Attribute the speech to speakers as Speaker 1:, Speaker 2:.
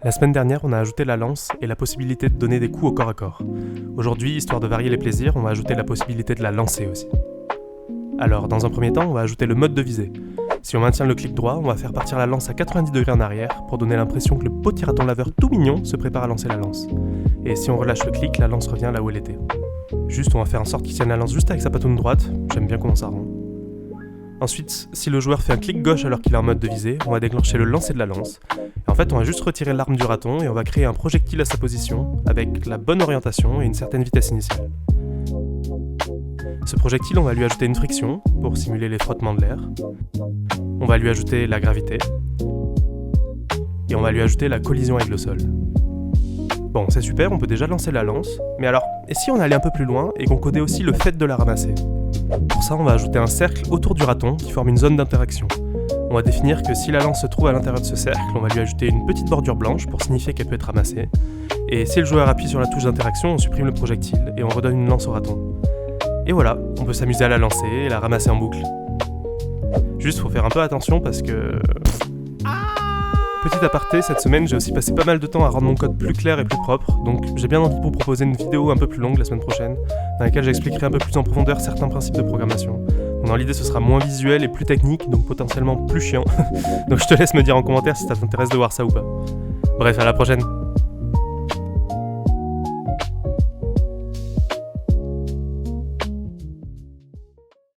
Speaker 1: La semaine dernière, on a ajouté la lance et la possibilité de donner des coups au corps à corps. Aujourd'hui, histoire de varier les plaisirs, on va ajouter la possibilité de la lancer aussi. Alors, dans un premier temps, on va ajouter le mode de visée. Si on maintient le clic droit, on va faire partir la lance à 90 degrés en arrière pour donner l'impression que le petit raton laveur tout mignon se prépare à lancer la lance. Et si on relâche le clic, la lance revient là où elle était. Juste, on va faire en sorte qu'il tienne la lance juste avec sa patoune droite, j'aime bien comment ça rend. Ensuite, si le joueur fait un clic gauche alors qu'il est en mode de visée, on va déclencher le lancer de la lance. Et en fait, on va juste retirer l'arme du raton et on va créer un projectile à sa position, avec la bonne orientation et une certaine vitesse initiale. Ce projectile, on va lui ajouter une friction, pour simuler les frottements de l'air. On va lui ajouter la gravité. Et on va lui ajouter la collision avec le sol. Bon, c'est super, on peut déjà lancer la lance, mais alors, et si on allait un peu plus loin et qu'on codait aussi le fait de la ramasser ? Pour ça, on va ajouter un cercle autour du raton qui forme une zone d'interaction. On va définir que si la lance se trouve à l'intérieur de ce cercle, on va lui ajouter une petite bordure blanche pour signifier qu'elle peut être ramassée. Et si le joueur appuie sur la touche d'interaction, on supprime le projectile et on redonne une lance au raton. Et voilà, on peut s'amuser à la lancer et la ramasser en boucle. Juste, faut faire un peu attention parce que... Petit aparté, cette semaine, j'ai aussi passé pas mal de temps à rendre mon code plus clair et plus propre, donc j'ai bien envie de vous proposer une vidéo un peu plus longue la semaine prochaine, dans laquelle j'expliquerai un peu plus en profondeur certains principes de programmation. Bon, dans l'idée, ce sera moins visuel et plus technique, donc potentiellement plus chiant. Donc je te laisse me dire en commentaire si ça t'intéresse de voir ça ou pas. Bref, à la prochaine.